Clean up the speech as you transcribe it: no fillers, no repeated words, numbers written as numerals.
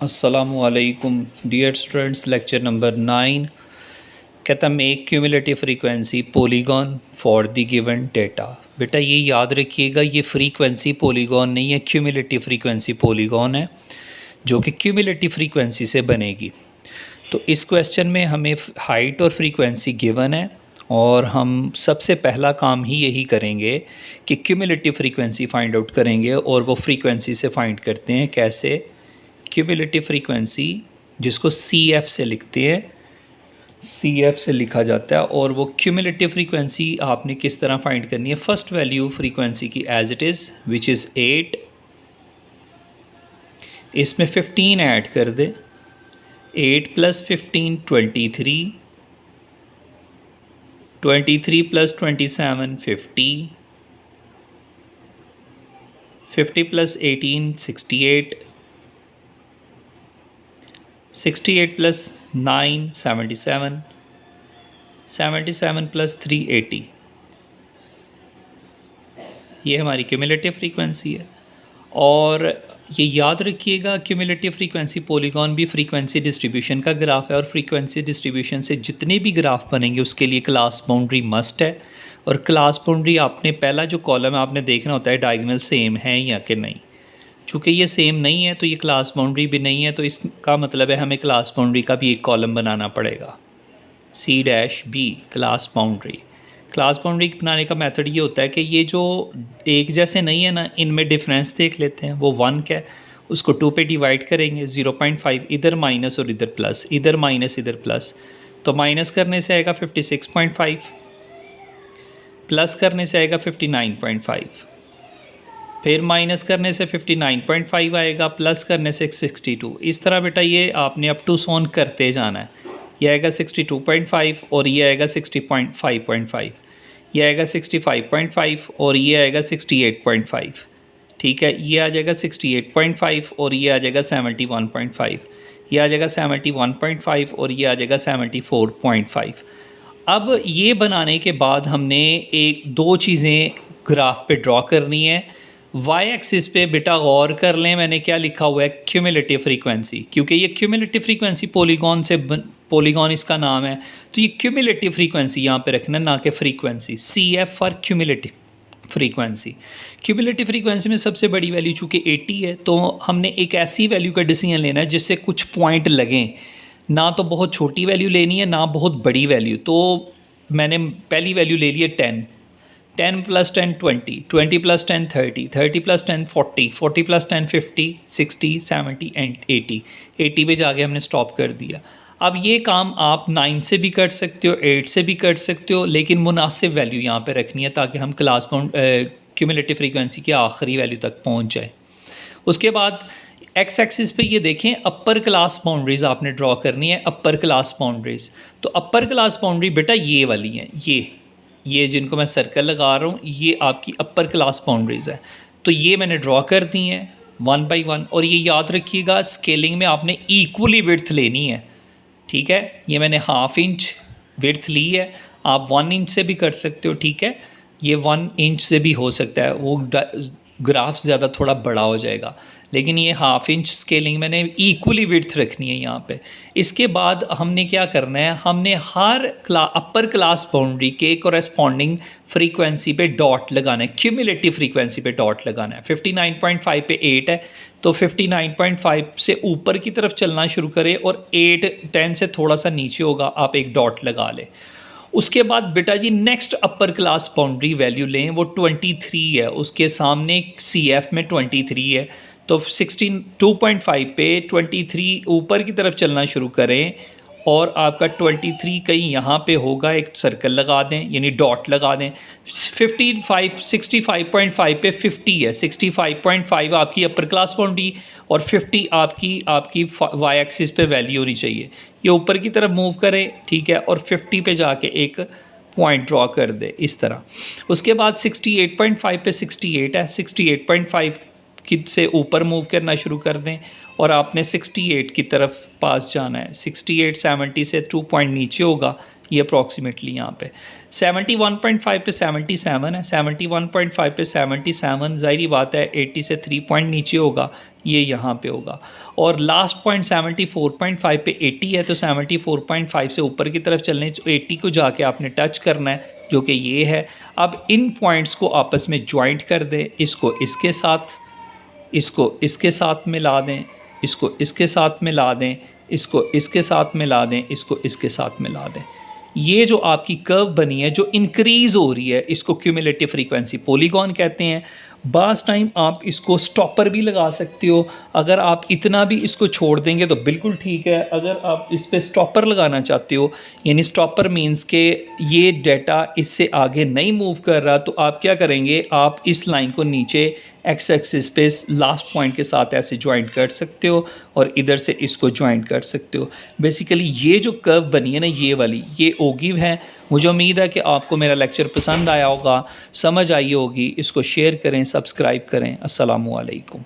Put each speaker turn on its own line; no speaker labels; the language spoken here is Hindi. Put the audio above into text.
अस्सलामुअलैकुम डियर स्टूडेंट्स, लेक्चर नंबर 9 कहता make cumulative frequency polygon for the given data. बेटा ये याद रखिएगा, ये फ्रीक्वेंसी पॉलीगॉन नहीं है, क्यूमुलेटिव फ्रीक्वेंसी पॉलीगॉन है जो कि क्यूमुलेटिव फ्रीक्वेंसी से बनेगी। तो इस क्वेश्चन में हमें हाइट और फ्रीक्वेंसी गिवन है और हम सबसे पहला काम ही यही करेंगे कि क्यूमुलेटिव फ्रीक्वेंसी फाइंड आउट करेंगे। और वो फ्रीक्वेंसी से फाइंड करते हैं कैसे, क्यूमुलेटिव फ्रीक्वेंसी जिसको CF से लिखते हैं, CF से लिखा जाता है। और वो क्यूमुलेटिव फ्रीक्वेंसी आपने किस तरह फाइंड करनी है, फर्स्ट वैल्यू फ्रीक्वेंसी की as it is which is 8, इसमें 15 ऐड कर दे, 8 + 15 23, 23 + 27 50, 50 + 18 68, 68 + 9 77, 77 + 3 80। ये हमारी क्यूमुलेटिव फ्रीक्वेंसी है। और ये याद रखिएगा, क्यूमुलेटिव फ्रीक्वेंसी पॉलीगॉन भी फ्रीक्वेंसी डिस्ट्रीब्यूशन का ग्राफ है और फ्रीक्वेंसी डिस्ट्रीब्यूशन से जितने भी ग्राफ बनेंगे उसके लिए क्लास बाउंड्री मस्ट है। और क्लास बाउंड्री आपने पहला जो कॉलम है आपने देखना होता है डायगोनल सेम है या कि नहीं। चूँकि ये सेम नहीं है तो ये क्लास बाउंड्री भी नहीं है, तो इसका मतलब है हमें क्लास बाउंड्री का भी एक कॉलम बनाना पड़ेगा, C-B class boundary. Class boundary बनाने का मेथड ये होता है कि ये जो एक जैसे नहीं है ना, इनमें डिफरेंस देख लेते हैं। वो 1 का है, उसको 2 पे डिवाइड करेंगे, 0.5 इधर माइनस और इधर प्लस, इधर माइनस इधर प्लस। तो माइनस करने से आएगा 56.5, प्लस करने से आएगा 59.5, फिर माइनस करने से 59.5 आएगा, प्लस करने से 62। इस तरह बेटा ये आपने अप टू सोन करते जाना है। ये आएगा 62.5 और ये आएगा 60.5, ये आएगा 65.5 और ये आएगा 68.5। ठीक है, ये आ जाएगा 68.5 और ये आ जाएगा 71.5, ये आ जाएगा 71.5 और ये आ जाएगा 74.5। अब ये बनाने के बाद हमने एक दो चीज़ें ग्राफ पे ड्रॉ करनी है। वाई एक्सिस पे बेटा गौर कर लें, मैंने क्या लिखा हुआ है, क्यूमुलेटिव फ्रीक्वेंसी, क्योंकि ये क्यूमुलेटिव फ्रीक्वेंसी पॉलीगॉन से पॉलीगॉन इसका नाम है, तो ये क्यूमुलेटिव फ्रीक्वेंसी यहाँ पे रखना, ना कि frequency. CF for cumulative frequency. Cumulative frequency में सबसे बड़ी वैल्यू चूँकि 80 है, तो हमने एक ऐसी वैल्यू का डिसीजन लेना है जिससे कुछ पॉइंट लगें, ना तो बहुत छोटी वैल्यू लेनी है ना बहुत बड़ी वैल्यू। तो मैंने पहली वैल्यू ले ली है 10, 10 + 10 20, 20 + 10 30, 30 + 10 40, 40 + 10 50, 60 70 एंड 80, 80 पे जाके हमने स्टॉप कर दिया। अब ये काम आप 9 से भी कर सकते हो, 8 से भी कर सकते हो, लेकिन मुनासिब वैल्यू यहाँ पे रखनी है ताकि हम क्लास क्यूमुलेटिव फ्रीक्वेंसी की आखिरी वैल्यू तक पहुँच जाए। उसके बाद एक्स एक्सिस पे ये देखें, अपर क्लास बाउंड्रीज़ आपने ड्रॉ करनी है, अपर क्लास बाउंड्रीज़। तो अपर क्लास बाउंड्री बेटा ये वाली हैं, ये जिनको मैं सर्कल लगा रहा हूँ, ये आपकी अपर क्लास बाउंड्रीज़ है। तो ये मैंने ड्रॉ कर दी हैं 1 by 1। और ये याद रखिएगा, स्केलिंग में आपने इक्वली विड्थ लेनी है। ठीक है, ये मैंने ½ इंच विड्थ ली है, आप 1 इंच से भी कर सकते हो। ठीक है, ये 1 इंच से भी हो सकता है, वो ग्राफ ज़्यादा थोड़ा बड़ा हो जाएगा, लेकिन ये ½ इंच स्केलिंग मैंने इक्वली विड्थ रखनी है यहाँ पे। इसके बाद हमने क्या करना है, हमने हर अपर क्लास बाउंड्री के कोरेस्पॉन्डिंग फ्रीक्वेंसी पे डॉट लगाना है, क्यूमुलेटिव फ्रीक्वेंसी पे डॉट लगाना है। 59.5 पे 8 है, तो 59.5 से ऊपर की तरफ चलना शुरू करें और 8 10 से थोड़ा सा नीचे होगा, आप एक डॉट लगा लें। उसके बाद बेटा जी next upper class boundary value लें, वो 23 है, उसके सामने CF में 23 है, तो 62.5 पे 23 ऊपर की तरफ चलना शुरू करें और आपका 23 कहीं यहाँ पे होगा, एक सर्कल लगा दें यानी डॉट लगा दें। 65 पे 50 है, 65.5 आपकी अपर क्लास बाउंड्री और 50 आपकी वाई एक्सिस पे वैल्यू होनी चाहिए। ये ऊपर की तरफ मूव करें, ठीक है, और 50 पे जाके एक पॉइंट ड्रॉ कर दे इस तरह। उसके बाद 68.5 पे 68 है, 68.5 की से ऊपर मूव करना शुरू कर दें और आपने 68 की तरफ पास जाना है। 68 70 से 2 पॉइंट नीचे होगा, ये अप्रॉक्सीमेटली यहाँ पे 71.5 पे 77 है, 71.5 पे 77, ज़ाहिरी बात है 80 से 3 पॉइंट नीचे होगा, ये यहाँ पे होगा। और लास्ट पॉइंट 74.5 पे 80 है, तो 74.5 से ऊपर की तरफ चलने, 80 को जाके आपने टच करना है, जो कि ये है। अब इन पॉइंट्स को आपस में ज्वाइंट कर दें, इसको इसके साथ, इसको इसके साथ मिला दें, इसको इसके साथ मिला दें, इसको इसके साथ मिला दें, इसको इसके साथ मिला दें। ये जो आपकी कर्व बनी है जो इंक्रीज़ हो रही है, इसको क्यूमुलेटिव फ्रीक्वेंसी पॉलीगॉन कहते हैं। बाज़ टाइम आप इसको स्टॉपर भी लगा सकते हो, अगर आप इतना भी इसको छोड़ देंगे तो बिल्कुल ठीक है। अगर आप इस पर स्टॉपर लगाना चाहते हो, यानी स्टॉपर मीन्स के ये डेटा इससे आगे नहीं मूव कर रहा, तो आप क्या करेंगे, आप इस लाइन को नीचे एक्स एक्सिस पे लास्ट पॉइंट के साथ ऐसे ज्वाइंट कर सकते हो और इधर से इसको ज्वाइंट कर सकते हो। बेसिकली ये जो कर्व बनी है ना, ये वाली, ये ओगिव है। मुझे उम्मीद है कि आपको मेरा लेक्चर पसंद आया होगा, समझ आई होगी। इसको शेयर करें, सब्सक्राइब करें। अस्सलामु अलैकुम।